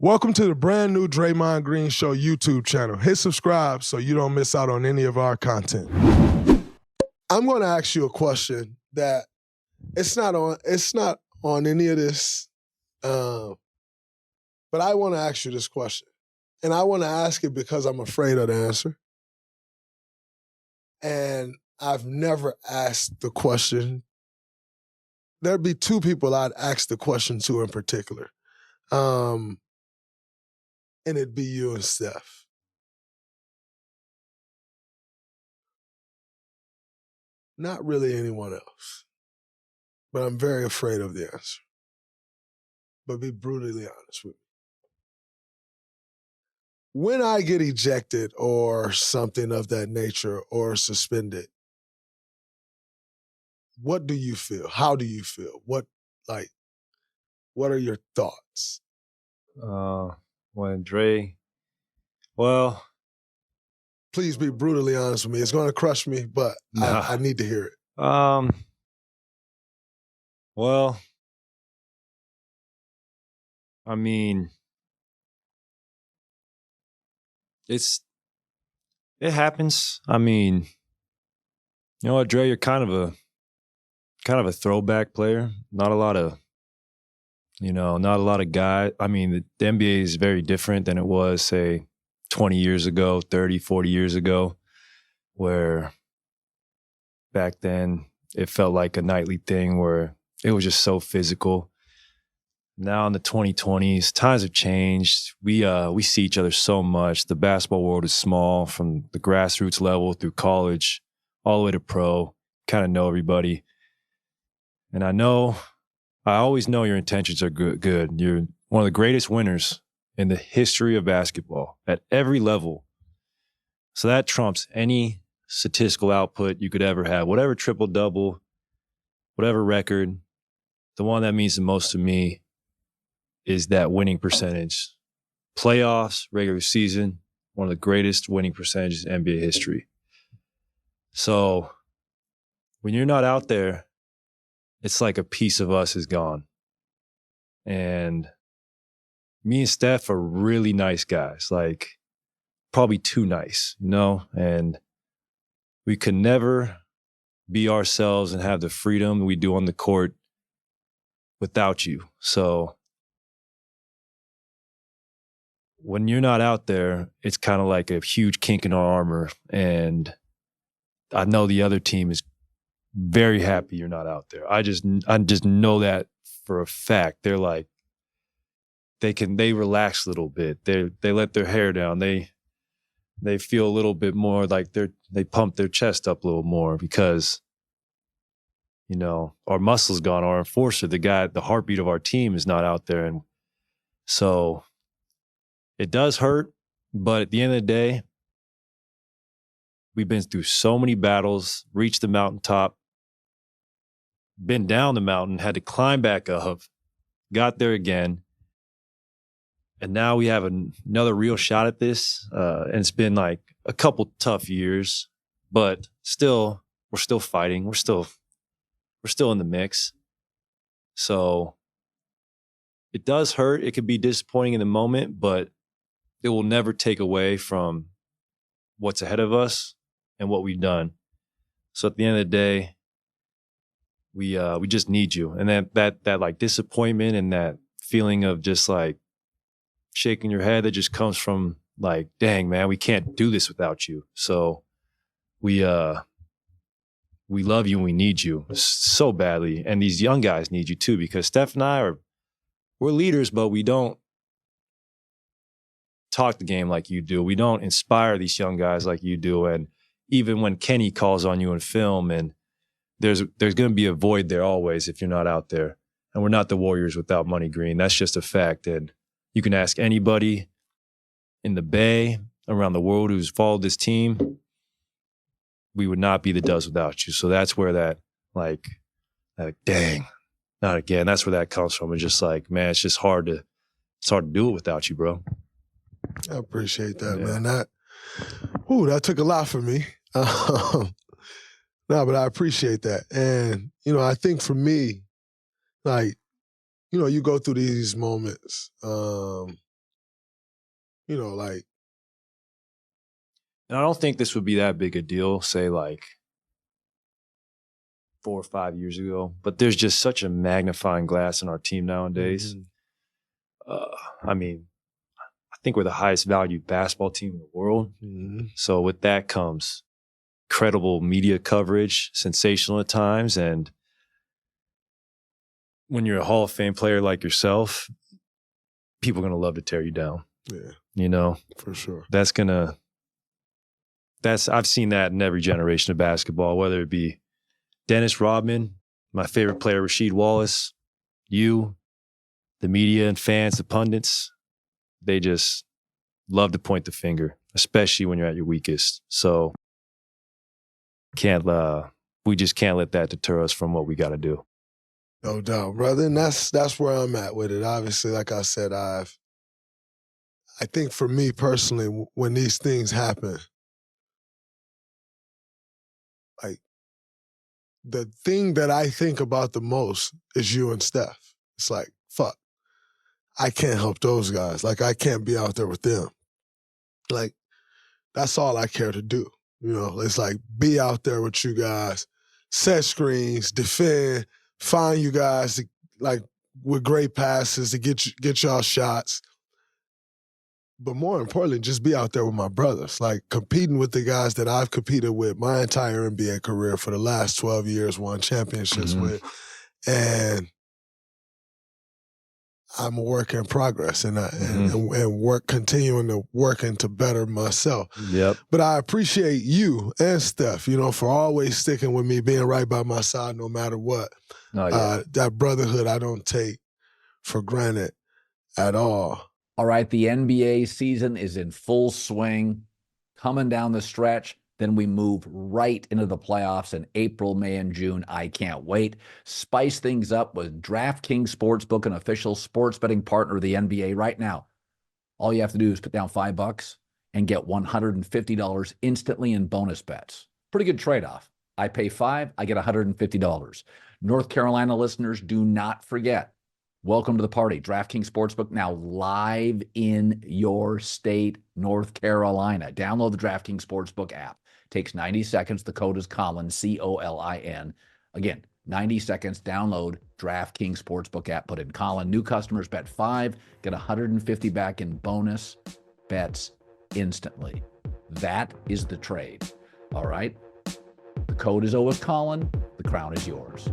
Welcome to the brand new Draymond Green Show YouTube channel. Hit subscribe so you don't miss out on any of our content. I'm going to ask you a question that it's not on any of this, but I want to ask you this question. And I want to ask it because I'm afraid of the answer. And I've never asked the question. There'd be two people I'd ask the question to in particular. And it'd be you and Steph. Not really anyone else. But I'm very afraid of the answer. But be brutally honest with me. When I get ejected or something of that nature or suspended, what do you feel? How do you feel? What are your thoughts? When Dray, well, please be brutally honest with me. It's going to crush me, but I need to hear it. Well, I mean, it happens. I mean, you know what, Dray, you're kind of a throwback player. Not a lot of guys. I mean, the NBA is very different than it was, say, 20 years ago, 30, 40 years ago, where back then it felt like a nightly thing where it was just so physical. Now in the 2020s, times have changed. We see each other so much. The basketball world is small, from the grassroots level through college, all the way to pro. Kind of know everybody. And I always know your intentions are good. You're one of the greatest winners in the history of basketball at every level. So that trumps any statistical output you could ever have. Whatever triple-double, whatever record, the one that means the most to me is that winning percentage. Playoffs, regular season, one of the greatest winning percentages in NBA history. So when you're not out there, it's like a piece of us is gone. And me and Steph are really nice guys, like probably too nice, and we could never be ourselves and have the freedom we do on the court without you. So when you're not out there, it's kind of like a huge kink in our armor. And I know the other team is very happy you're not out there. I just know that for a fact. They're like, they relax a little bit. They let their hair down. They feel a little bit more like they pump their chest up a little more because, our muscle's gone. Our enforcer, the heartbeat of our team, is not out there. And so it does hurt, but at the end of the day, we've been through so many battles, reached the mountaintop, been down the mountain, had to climb back up, got there again. And now we have another real shot at this. And it's been like a couple tough years, but still, we're still fighting. We're still in the mix. So it does hurt. It could be disappointing in the moment, but it will never take away from what's ahead of us and what we've done. So at the end of the day, we just need you. And that like disappointment and that feeling of just like shaking your head, that just comes from like, dang, man, we can't do this without you. So we love you and we need you so badly. And these young guys need you too, because Steph and I we're leaders, but we don't talk the game like you do. We don't inspire these young guys like you do. And even when Kenny calls on you in film, and there's going to be a void there always if you're not out there. And we're not the Warriors without Money Green. That's just a fact. And you can ask anybody in the Bay, around the world, who's followed this team. We would not be the Dubs without you. So that's where that dang, not again. That's where that comes from. It's just like, man, it's hard to do it without you, bro. I appreciate that, man. That took a lot for me. No, but I appreciate that. And, I think for me, like, you go through these moments You know, like, And I don't think this would be that big a deal, say like 4 or 5 years ago. But there's just such a magnifying glass in our team nowadays. I mean, I think we're the highest valued basketball team in the world. So with that comes credible media coverage, sensational at times. And when you're a Hall of Fame player like yourself, people are going to love to tear you down. Yeah. You know? For sure. I've seen that in every generation of basketball, whether it be Dennis Rodman, my favorite player, Rasheed Wallace, you, the media and fans, the pundits, they just love to point the finger, especially when you're at your weakest. So we just can't let that deter us from what we got to do. No doubt, brother. And that's where I'm at with it. Obviously, like I said, I think for me personally, when these things happen, like, the thing that I think about the most is you and Steph. It's like, fuck, I can't help those guys. Like, I can't be out there with them. Like, that's all I care to do. You know, it's like, be out there with you guys, set screens, defend, find you guys, like, with great passes to get y'all shots. But more importantly, just be out there with my brothers, like competing with the guys that I've competed with my entire NBA career for the last 12 years, won championships with. And I'm a work in progress and continuing to working to better myself. Yep. But I appreciate you and Steph, you know, for always sticking with me, being right by my side no matter what. Oh, yeah. That brotherhood I don't take for granted at all. All right, the NBA season is in full swing, coming down the stretch. Then we move right into the playoffs in April, May, and June. I can't wait. Spice things up with Draftking Sportsbook, an official sports betting partner of the NBA right now. All you have to do is put down $5 and get $150 instantly in bonus bets. Pretty good trade-off. I pay $5, I get $150. North Carolina listeners, do not forget. Welcome to the party. DraftKings Sportsbook now live in your state, North Carolina. Download the DraftKings Sportsbook app. Takes 90 seconds. The code is Colin, C-O-L-I-N. Again, 90 seconds. Download DraftKings Sportsbook app. Put in Colin. New customers bet $5, get $150 back in bonus bets instantly. That is the trade. All right? The code is always Colin. The crown is yours.